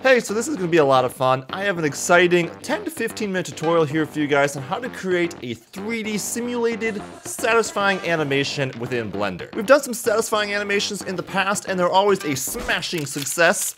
Hey, so this is going to be a lot of fun. I have an exciting 10 to 15 minute tutorial here for you guys on how to create a 3D simulated satisfying animation within Blender. We've done some satisfying animations in the past and they're always a smashing success.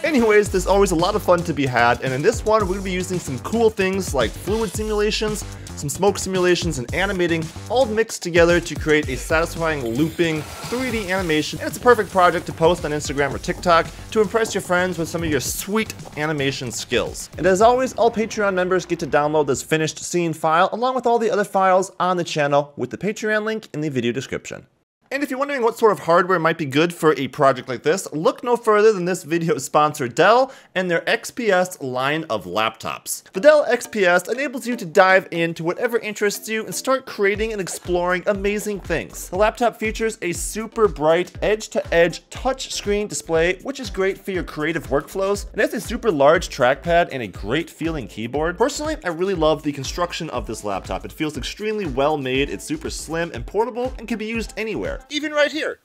Anyways, there's always a lot of fun to be had, and in this one we're going to be using some cool things like fluid simulations, some smoke simulations, and animating all mixed together to create a satisfying looping 3D animation. And it's a perfect project to post on Instagram or TikTok to impress your friends with some of your sweet animation skills. And as always, all Patreon members get to download this finished scene file along with all the other files on the channel with the Patreon link in the video description. And if you're wondering what sort of hardware might be good for a project like this, look no further than this video's sponsor Dell and their XPS line of laptops. The Dell XPS enables you to dive into whatever interests you and start creating and exploring amazing things. The laptop features a super bright edge-to-edge touchscreen display, which is great for your creative workflows, and has a super large trackpad and a great feeling keyboard. Personally, I really love the construction of this laptop. It feels extremely well made, it's super slim and portable, and can be used anywhere. Even right here.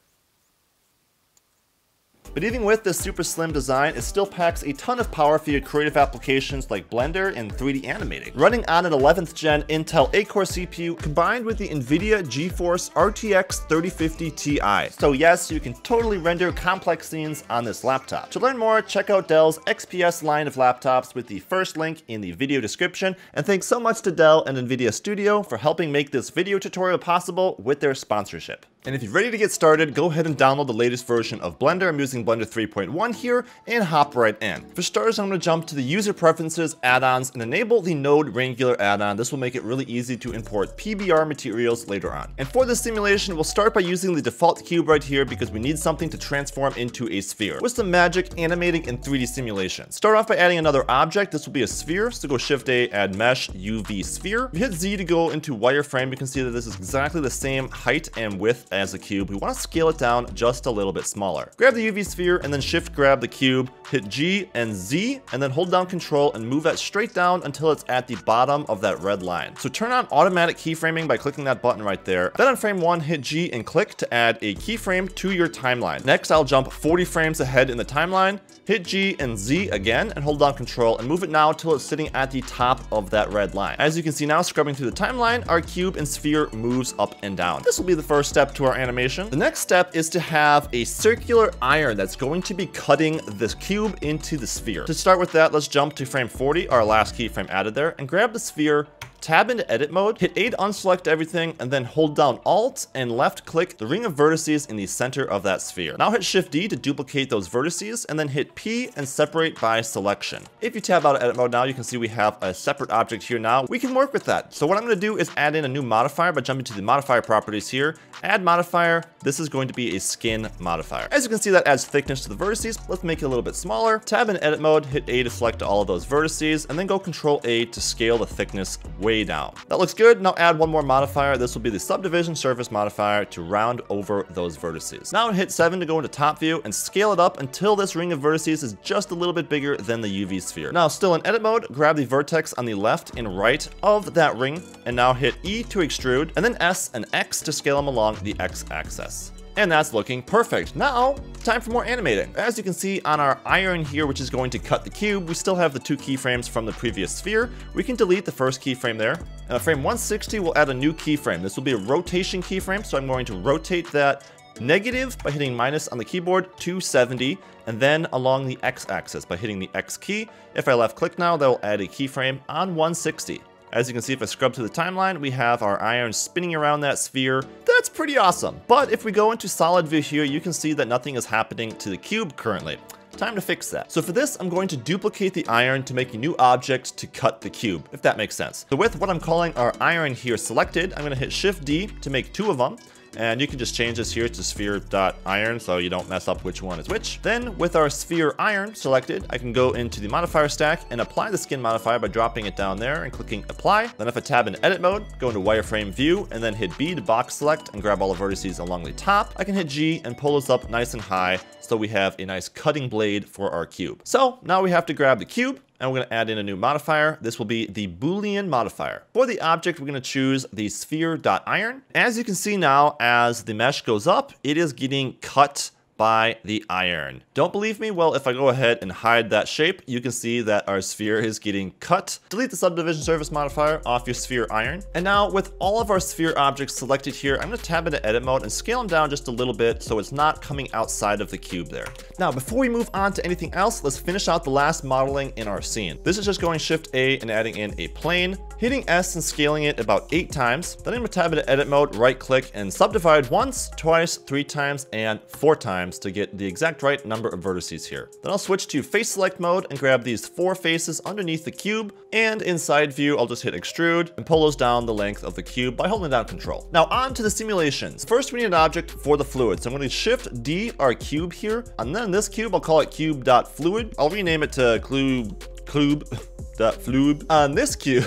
But even with this super slim design, it still packs a ton of power for your creative applications like Blender and 3D animating. Running on an 11th gen Intel 8-core CPU combined with the NVIDIA GeForce RTX 3050 Ti. So yes, you can totally render complex scenes on this laptop. To learn more, check out Dell's XPS line of laptops with the first link in the video description. And thanks so much to Dell and NVIDIA Studio for helping make this video tutorial possible with their sponsorship. And if you're ready to get started, go ahead and download the latest version of Blender. I'm using Blender 3.1 here, and hop right in. For starters, I'm going to jump to the User Preferences add-ons and enable the Node Wrangler add-on. This will make it really easy to import PBR materials later on. And for this simulation, we'll start by using the default cube right here because we need something to transform into a sphere. With some magic animating in 3D simulation. Start off by adding another object. This will be a sphere, so go Shift-A, add Mesh, UV Sphere. If you hit Z to go into wireframe, you can see that this is exactly the same height and width as a cube. We want to scale it down just a little bit smaller. Grab the UV sphere and then shift grab the cube, hit G and Z, and then hold down Control and move that straight down until it's at the bottom of that red line. So turn on automatic keyframing by clicking that button right there. Then on frame 1, hit G and click to add a keyframe to your timeline. Next, I'll jump 40 frames ahead in the timeline, hit G and Z again, and hold down Control and move it now until it's sitting at the top of that red line. As you can see now, scrubbing through the timeline, our cube and sphere moves up and down. This will be the first step to our animation. The next step is to have a circular iron that's going to be cutting this cube into the sphere. To start with that, let's jump to frame 40, our last keyframe added there, and grab the sphere, tab into edit mode, hit A to unselect everything, and then hold down Alt and left click the ring of vertices in the center of that sphere. Now hit Shift D to duplicate those vertices, and then hit P and separate by selection. If you tab out of edit mode now, you can see we have a separate object here now. We can work with that. So what I'm going to do is add in a new modifier by jumping to the modifier properties here, add modifier. This is going to be a skin modifier. As you can see, that adds thickness to the vertices. Let's make it a little bit smaller. Tab in edit mode, hit A to select all of those vertices, and then go Control A to scale the thickness way down. That looks good. Now add one more modifier. This will be the subdivision surface modifier to round over those vertices. Now hit 7 to go into top view and scale it up until this ring of vertices is just a little bit bigger than the UV sphere. Now still in edit mode, grab the vertex on the left and right of that ring, and now hit E to extrude, and then S and X to scale them along the X axis. And that's looking perfect. Now, time for more animating. As you can see on our iron here, which is going to cut the cube, we still have the 2 keyframes from the previous sphere. We can delete the first keyframe there. And at frame 160, we'll add a new keyframe. This will be a rotation keyframe, so I'm going to rotate that negative by hitting minus on the keyboard, 270, and then along the X-axis by hitting the X key. If I left click now, that will add a keyframe on 160. As you can see, if I scrub to the timeline, we have our iron spinning around that sphere. That's pretty awesome. But if we go into solid view here, you can see that nothing is happening to the cube currently. Time to fix that. So for this, I'm going to duplicate the iron to make a new object to cut the cube, if that makes sense. So with what I'm calling our iron here selected, I'm going to hit Shift D to make 2 of them. And you can just change this here to sphere.iron so you don't mess up which one is which. Then with our sphere iron selected, I can go into the modifier stack and apply the skin modifier by dropping it down there and clicking apply. Then if I tab in edit mode, go into wireframe view and then hit B to box select and grab all the vertices along the top. I can hit G and pull this up nice and high so we have a nice cutting blade for our cube. So now we have to grab the cube and we're going to add in a new modifier. This will be the Boolean modifier. For the object, we're going to choose the sphere.iron. As you can see now, as the mesh goes up, it is getting cut by the iron. Don't believe me? Well, if I go ahead and hide that shape, you can see that our sphere is getting cut. Delete the subdivision surface modifier off your sphere iron. And now with all of our sphere objects selected here, I'm going to tab into edit mode and scale them down just a little bit so it's not coming outside of the cube there. Now, before we move on to anything else, let's finish out the last modeling in our scene. This is just going Shift A and adding in a plane, hitting S and scaling it about 8 times. Then I'm going to tab into edit mode, right click and subdivide once, twice, 3 times, and 4 times to get the exact right number of vertices here. Then I'll switch to face select mode and grab these 4 faces underneath the cube, and in side view I'll just hit extrude and pull those down the length of the cube by holding down control. Now on to the simulations. First we need an object for the fluid, so I'm going to Shift D our cube here, and then this cube I'll call it cube.fluid. I'll rename it to cube.fluid. On this cube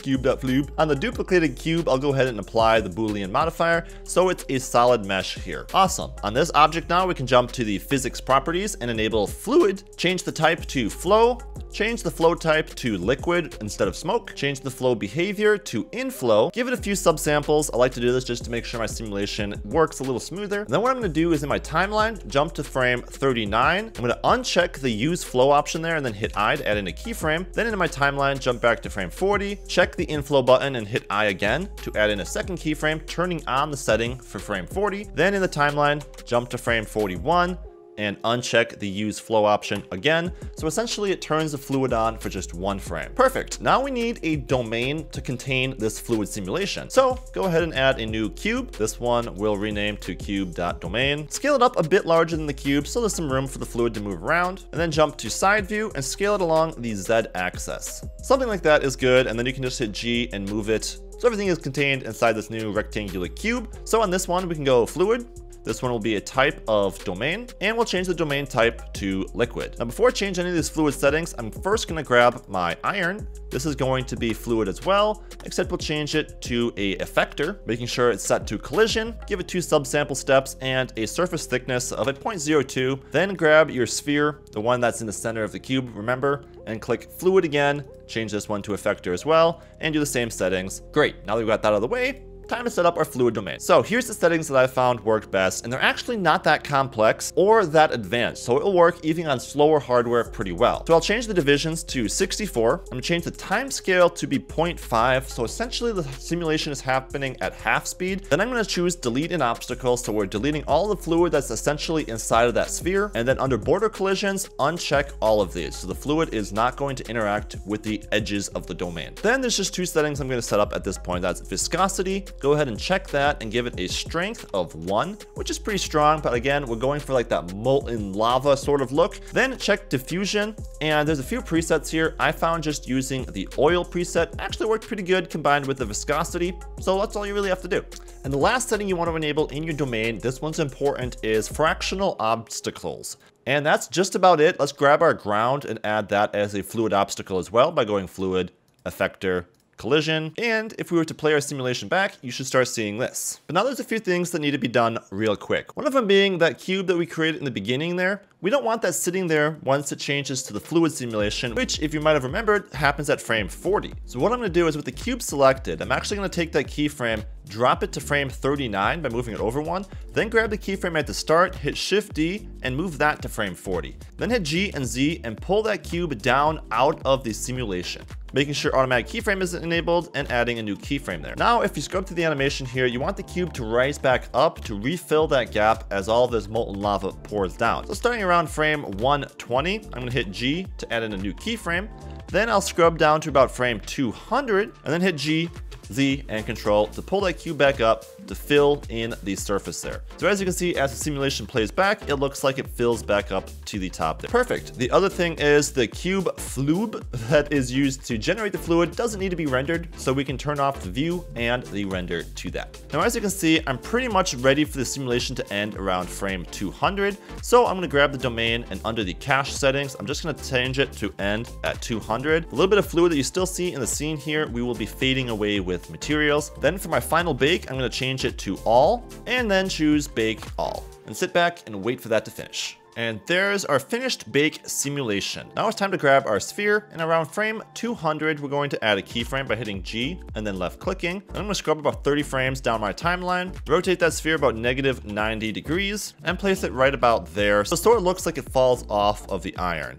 cube.flube. On the duplicated cube, I'll go ahead and apply the Boolean modifier, so it's a solid mesh here. Awesome. On this object now, we can jump to the physics properties and enable fluid, change the type to flow, change the flow type to liquid instead of smoke, change the flow behavior to inflow, give it a few subsamples. I like to do this just to make sure my simulation works a little smoother. And then what I'm going to do is in my timeline, jump to frame 39. I'm going to uncheck the use flow option there and then hit I to add in a keyframe. Then into my timeline, jump back to frame 40, check the inflow button and hit I again to add in a second keyframe, turning on the setting for frame 40. Then in the timeline, jump to frame 41 and uncheck the use flow option again. So essentially it turns the fluid on for just 1 frame. Perfect. Now we need a domain to contain this fluid simulation. So go ahead and add a new cube. This one we'll rename to cube.domain. Scale it up a bit larger than the cube so there's some room for the fluid to move around, and then jump to side view and scale it along the Z axis. Something like that is good, and then you can just hit G and move it so everything is contained inside this new rectangular cube. So on this one we can go fluid. This one will be a type of domain, and we'll change the domain type to liquid. Now before I change any of these fluid settings, I'm first going to grab my iron. This is going to be fluid as well, except we'll change it to a effector, making sure it's set to collision, give it 2 subsample steps and a surface thickness of a 0.02. Then grab your sphere, the one that's in the center of the cube, remember, and click fluid again, change this one to effector as well, and do the same settings. Great, now that we've got that out of the way, time to set up our fluid domain. So here's the settings that I found worked best, and they're actually not that complex or that advanced, so it'll work even on slower hardware pretty well. So I'll change the divisions to 64. I'm gonna change the time scale to be 0.5, so essentially the simulation is happening at half speed. Then I'm gonna choose delete an obstacle, so we're deleting all the fluid that's essentially inside of that sphere, and then under border collisions, uncheck all of these, so the fluid is not going to interact with the edges of the domain. Then there's just 2 settings I'm gonna set up at this point. That's viscosity. Go ahead and check that and give it a strength of 1, which is pretty strong, but again, we're going for like that molten lava sort of look. Then check diffusion, and there's a few presets here. I found just using the oil preset actually worked pretty good combined with the viscosity, so that's all you really have to do. And the last setting you want to enable in your domain, this one's important, is fractional obstacles. And that's just about it. Let's grab our ground and add that as a fluid obstacle as well by going fluid, effector, collision, and if we were to play our simulation back, you should start seeing this. But now there's a few things that need to be done real quick. One of them being that cube that we created in the beginning there. We don't want that sitting there once it changes to the fluid simulation, which, if you might have remembered, happens at frame 40. So what I'm going to do is with the cube selected, I'm actually going to take that keyframe, drop it to frame 39 by moving it over 1, then grab the keyframe at the start, hit Shift D, and move that to frame 40. Then hit G and Z and pull that cube down out of the simulation, making sure automatic keyframe is enabled and adding a new keyframe there. Now, if you scrub to the animation here, you want the cube to rise back up to refill that gap as all of this molten lava pours down. So starting around frame 120, I'm going to hit G to add in a new keyframe. Then I'll scrub down to about frame 200 and then hit G, Z, and Control to pull that cube back up to fill in the surface there. So as you can see, as the simulation plays back, it looks like it fills back up to the top there. Perfect. The other thing is the cube flube that is used to generate the fluid doesn't need to be rendered, so we can turn off the view and the render to that. Now, as you can see, I'm pretty much ready for the simulation to end around frame 200. So I'm going to grab the domain, and under the cache settings, I'm just going to change it to end at 200. A little bit of fluid that you still see in the scene here, we will be fading away with materials. Then for my final bake, I'm going to change it to all, and then choose bake all, and sit back and wait for that to finish. And there's our finished bake simulation. Now it's time to grab our sphere, and around frame 200, we're going to add a keyframe by hitting G and then left clicking. And I'm gonna scrub about 30 frames down my timeline, rotate that sphere about -90 degrees, and place it right about there, so it sort of looks like it falls off of the iron.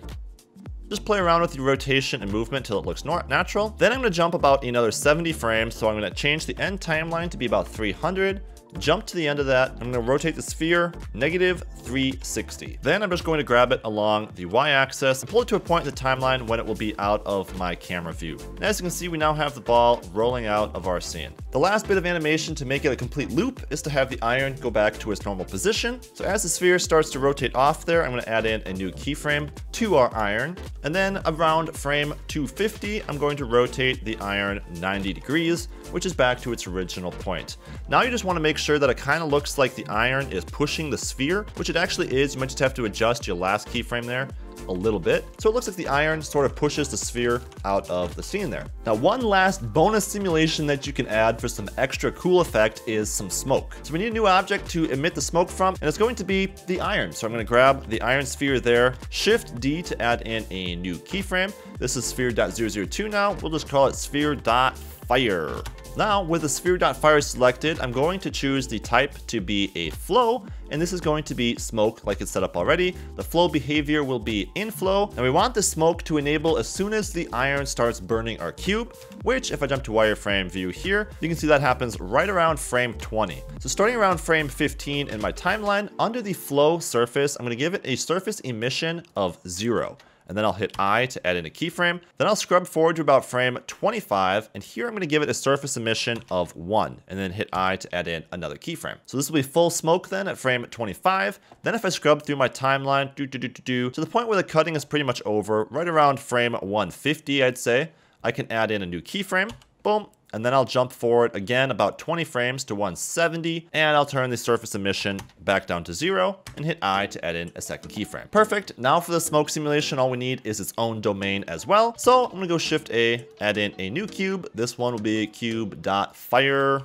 Just play around with your rotation and movement till it looks natural. Then I'm gonna jump about another 70 frames, so I'm gonna change the end timeline to be about 300. Jump to the end of that. I'm going to rotate the sphere -360. Then I'm just going to grab it along the y-axis and pull it to a point in the timeline when it will be out of my camera view. And as you can see, we now have the ball rolling out of our scene. The last bit of animation to make it a complete loop is to have the iron go back to its normal position. So as the sphere starts to rotate off there, I'm going to add in a new keyframe to our iron. And then around frame 250, I'm going to rotate the iron 90 degrees, which is back to its original point. Now you just want to make sure that it kind of looks like the iron is pushing the sphere, which it actually is. You might just have to adjust your last keyframe there a little bit. So it looks like the iron sort of pushes the sphere out of the scene there. Now, one last bonus simulation that you can add for some extra cool effect is some smoke. So we need a new object to emit the smoke from, and it's going to be the iron. So I'm going to grab the iron sphere there, Shift D to add in a new keyframe. This is sphere.002 now. We'll just call it sphere.fire. Now, with the sphere.fire selected, I'm going to choose the type to be a flow, and this is going to be smoke like it's set up already. The flow behavior will be inflow, and we want the smoke to enable as soon as the iron starts burning our cube, which if I jump to wireframe view here, you can see that happens right around frame 20. So starting around frame 15 in my timeline, under the flow surface, I'm going to give it a surface emission of 0. And then I'll hit I to add in a keyframe. Then I'll scrub forward to about frame 25, and here I'm going to give it a surface emission of 1, and then hit I to add in another keyframe. So this will be full smoke then at frame 25. Then if I scrub through my timeline, to the point where the cutting is pretty much over, right around frame 150, I'd say, I can add in a new keyframe. Boom. And then I'll jump forward again about 20 frames to 170, and I'll turn the surface emission back down to 0 and hit I to add in a second keyframe. Perfect. Now for the smoke simulation, all we need is its own domain as well. So I'm gonna go Shift A, add in a new cube. This one will be cube.fire.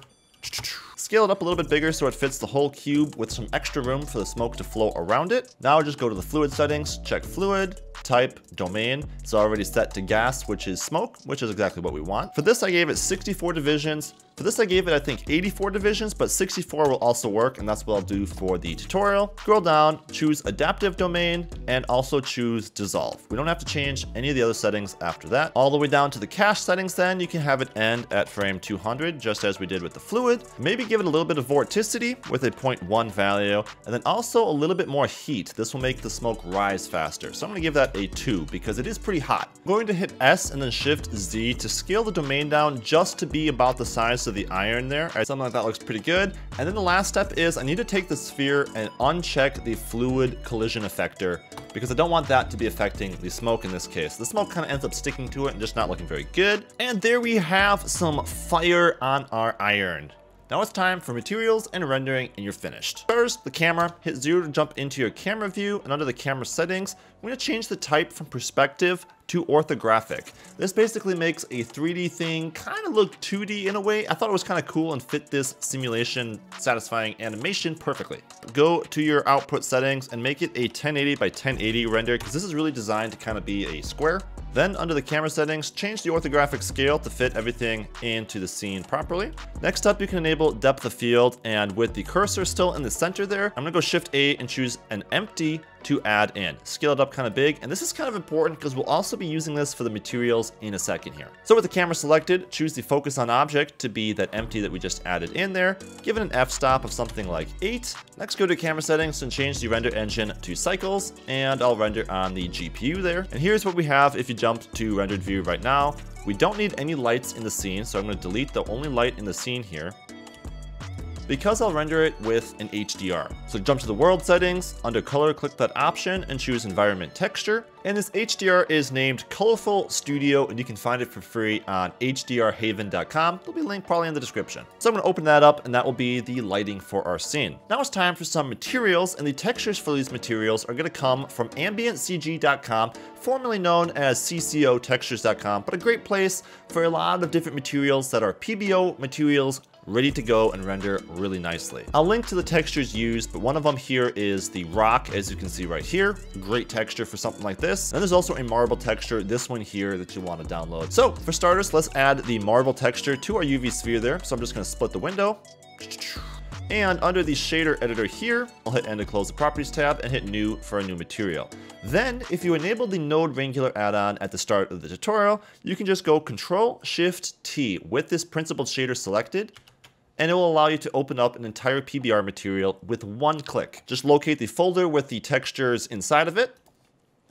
Scale it up a little bit bigger so it fits the whole cube with some extra room for the smoke to flow around it. Now just go to the fluid settings, check fluid, type, domain. It's already set to gas, which is smoke, which is exactly what we want. For this, I gave it 64 divisions. For this, I gave it, I think, 84 divisions, but 64 will also work, and that's what I'll do for the tutorial. Scroll down, choose adaptive domain, and also choose dissolve. We don't have to change any of the other settings after that. All the way down to the cache settings then, you can have it end at frame 200, just as we did with the fluid. Maybe give it a little bit of vorticity with a 0.1 value, and then also a little bit more heat. This will make the smoke rise faster. So I'm gonna give that a 2 because it is pretty hot. I'm going to hit S and then Shift Z to scale the domain down just to be about the size of the iron there. Something like that looks pretty good. And then the last step is I need to take the sphere and uncheck the fluid collision effector because I don't want that to be affecting the smoke in this case. The smoke kind of ends up sticking to it and just not looking very good. And there we have some fire on our iron. Now it's time for materials and rendering, and you're finished. First, the camera. Hit 0 to jump into your camera view, and under the camera settings, I'm going to change the type from perspective to orthographic. This basically makes a 3D thing kind of look 2D in a way. I thought it was kind of cool and fit this simulation satisfying animation perfectly. Go to your output settings and make it a 1080 by 1080 render because this is really designed to kind of be a square. Then under the camera settings, change the orthographic scale to fit everything into the scene properly. Next up, you can enable depth of field, and with the cursor still in the center there, I'm gonna go Shift A and choose an empty to add in. Scale it up kind of big, and this is kind of important because we'll also be using this for the materials in a second here. So with the camera selected, choose the focus on object to be that empty that we just added in there. Give it an f-stop of something like 8. Next, go to camera settings and change the render engine to cycles, and I'll render on the GPU there. And here's what we have if you jump to rendered view right now. We don't need any lights in the scene, so I'm going to delete the only light in the scene here, because I'll render it with an HDR. So jump to the world settings, under color, click that option and choose environment texture. And this HDR is named Colorful Studio, and you can find it for free on hdrhaven.com. There'll be a link probably in the description. So I'm gonna open that up, and that will be the lighting for our scene. Now it's time for some materials, and the textures for these materials are gonna come from ambientcg.com, formerly known as ccotextures.com, but a great place for a lot of different materials that are PBO materials ready to go and render really nicely. I'll link to the textures used, but one of them here is the rock, as you can see right here. Great texture for something like this. And there's also a marble texture, this one here, that you want to download. So for starters, let's add the marble texture to our UV sphere there. So I'm just going to split the window. And under the shader editor here, I'll hit End to close the properties tab and hit new for a new material. Then if you enable the Node Wrangler add-on at the start of the tutorial, you can just go Control-Shift-T with this principled shader selected, and it will allow you to open up an entire PBR material with one click. Just locate the folder with the textures inside of it.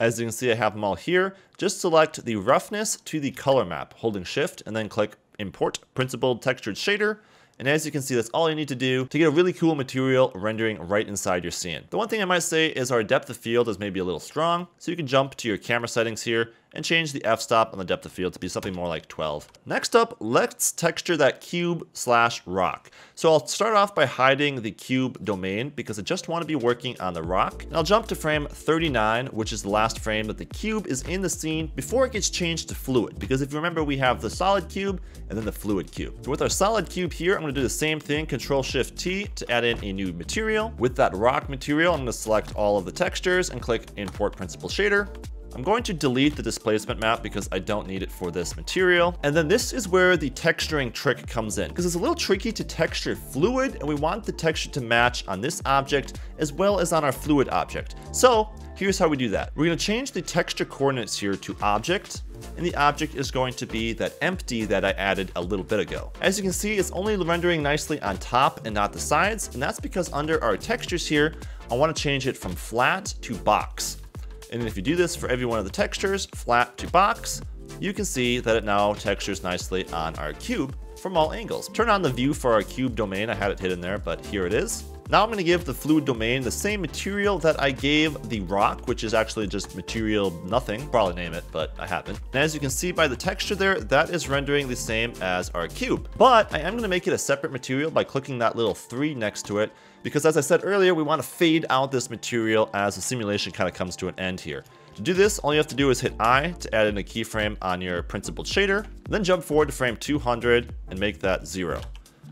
As you can see, I have them all here. Just select the roughness to the color map, holding Shift, and then click Import Principled Textured Shader. And as you can see, that's all you need to do to get a really cool material rendering right inside your scene. The one thing I might say is our depth of field is maybe a little strong, so you can jump to your camera settings here and change the f-stop on the depth of field to be something more like 12. Next up, let's texture that cube/rock. So I'll start off by hiding the cube domain because I just want to be working on the rock. And I'll jump to frame 39, which is the last frame that the cube is in the scene before it gets changed to fluid. Because if you remember, we have the solid cube and then the fluid cube. So with our solid cube here, I'm going to do the same thing, Control-Shift-T to add in a new material. With that rock material, I'm going to select all of the textures and click Import Principled Shader. I'm going to delete the displacement map because I don't need it for this material. And then this is where the texturing trick comes in, because it's a little tricky to texture fluid, and we want the texture to match on this object as well as on our fluid object. So here's how we do that. We're going to change the texture coordinates here to object, and the object is going to be that empty that I added a little bit ago. As you can see, it's only rendering nicely on top and not the sides, and that's because under our textures here, I want to change it from flat to box. And if you do this for every one of the textures, flat to box, you can see that it now textures nicely on our cube from all angles. Turn on the view for our cube domain. I had it hidden there, but here it is. Now I'm going to give the fluid domain the same material that I gave the rock, which is actually just material nothing. Probably name it, but I haven't. And as you can see by the texture there, that is rendering the same as our cube. But I am going to make it a separate material by clicking that little 3 next to it, because as I said earlier, we want to fade out this material as the simulation kind of comes to an end here. To do this, all you have to do is hit I to add in a keyframe on your principled shader, then jump forward to frame 200 and make that 0.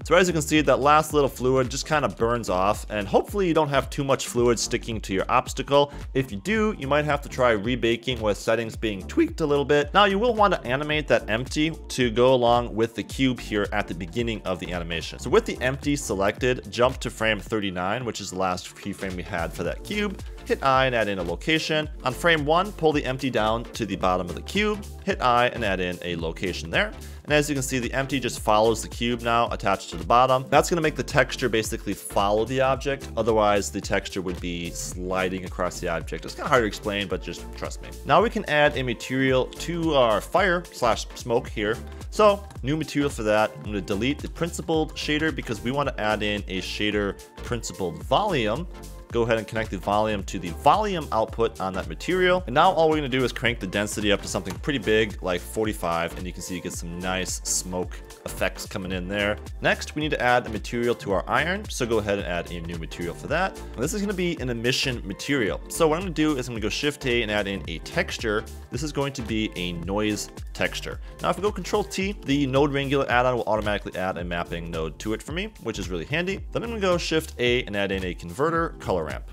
So as you can see, that last little fluid just kind of burns off, and hopefully you don't have too much fluid sticking to your obstacle. If you do, you might have to try rebaking with settings being tweaked a little bit. Now you will want to animate that empty to go along with the cube here at the beginning of the animation. So with the empty selected, jump to frame 39, which is the last keyframe we had for that cube. Hit I and add in a location. On frame 1, pull the empty down to the bottom of the cube. Hit I and add in a location there. And as you can see, the empty just follows the cube now attached to the bottom. That's going to make the texture basically follow the object. Otherwise, the texture would be sliding across the object. It's kind of hard to explain, but just trust me. Now we can add a material to our fire/smoke here. So new material for that. I'm going to delete the principled shader because we want to add in a shader principled volume. Go ahead and connect the volume to the volume output on that material. And now all we're gonna do is crank the density up to something pretty big, like 45, and you can see you get some nice smoke effects coming in there. Next, we need to add a material to our iron, so go ahead and add a new material for that. And this is gonna be an emission material. So what I'm gonna do is I'm gonna go Shift-A and add in a texture. This is going to be a noise texture. Now if we go Control-T, the Node Wrangler add-on will automatically add a mapping node to it for me, which is really handy. Then I'm gonna go Shift-A and add in a converter color ramp.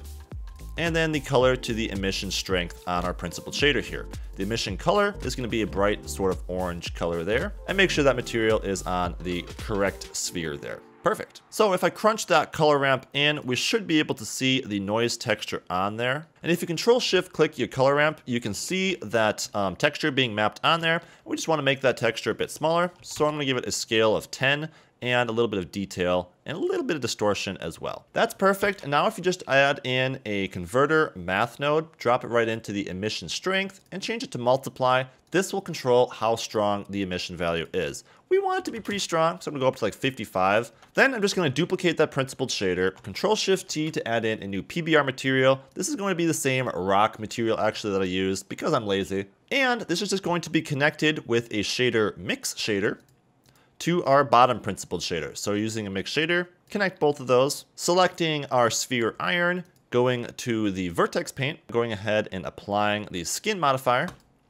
And then the color to the emission strength on our principled shader here. The emission color is going to be a bright sort of orange color there. And make sure that material is on the correct sphere there. Perfect. So if I crunch that color ramp in, we should be able to see the noise texture on there. And if you Control-Shift-click your color ramp, you can see that texture being mapped on there. We just want to make that texture a bit smaller. So I'm going to give it a scale of 10. And a little bit of detail and a little bit of distortion as well. That's perfect. And now if you just add in a converter math node, drop it right into the emission strength and change it to multiply, this will control how strong the emission value is. We want it to be pretty strong, so I'm gonna go up to like 55. Then I'm just gonna duplicate that principled shader, Control-Shift-T to add in a new PBR material. This is going to be the same rock material actually that I used because I'm lazy. And this is just going to be connected with a shader mix shader to our bottom principled shader. So using a mix shader, connect both of those, selecting our sphere iron, going to the vertex paint, going ahead and applying the skin modifier.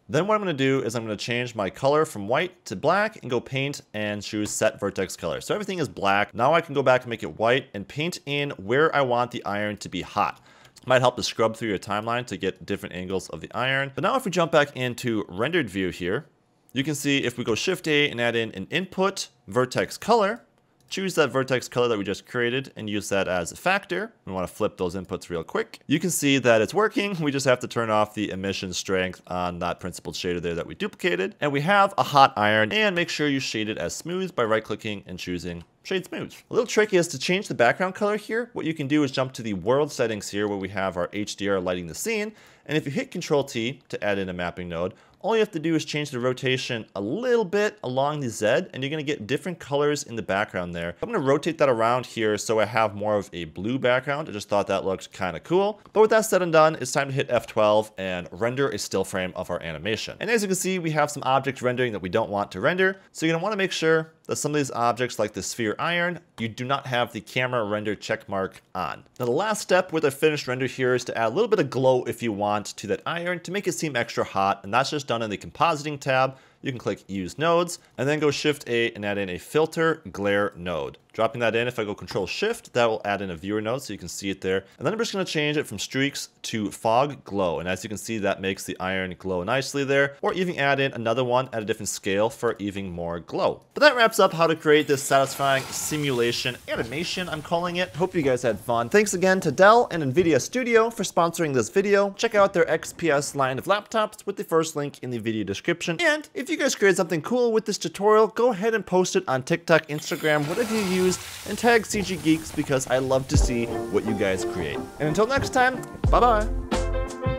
Then what I'm going to do is I'm going to change my color from white to black and go paint and choose set vertex color. So everything is black. Now I can go back and make it white and paint in where I want the iron to be hot. Might help to scrub through your timeline to get different angles of the iron. But now if we jump back into rendered view here, you can see if we go Shift A and add in an input vertex color, choose that vertex color that we just created and use that as a factor. We want to flip those inputs real quick. You can see that it's working. We just have to turn off the emission strength on that principled shader there that we duplicated. And we have a hot iron, and make sure you shade it as smooth by right clicking and choosing Shade Smooth. A little tricky is to change the background color here. What you can do is jump to the world settings here where we have our HDR lighting the scene. And if you hit Control T to add in a mapping node, all you have to do is change the rotation a little bit along the Z, and you're going to get different colors in the background there. I'm going to rotate that around here so I have more of a blue background. I just thought that looked kind of cool. But with that said and done, it's time to hit F12 and render a still frame of our animation. And as you can see, we have some object rendering that we don't want to render. So you're going to want to make sure that some of these objects like the sphere iron, you do not have the camera render check mark on. Now the last step with a finished render here is to add a little bit of glow if you want to that iron to make it seem extra hot, and that's just done in the compositing tab. You can click use nodes and then go Shift A and add in a filter glare node. Dropping that in, if I go Control Shift, that will add in a viewer node so you can see it there. And then I'm just going to change it from streaks to fog glow. And as you can see, that makes the iron glow nicely there. Or even add in another one at a different scale for even more glow. But that wraps up how to create this satisfying simulation animation, I'm calling it. Hope you guys had fun. Thanks again to Dell and NVIDIA Studio for sponsoring this video. Check out their XPS line of laptops with the first link in the video description. And if you guys created something cool with this tutorial, go ahead and post it on TikTok, Instagram, whatever you use, and tag CG Geeks because I love to see what you guys create. And until next time, bye-bye.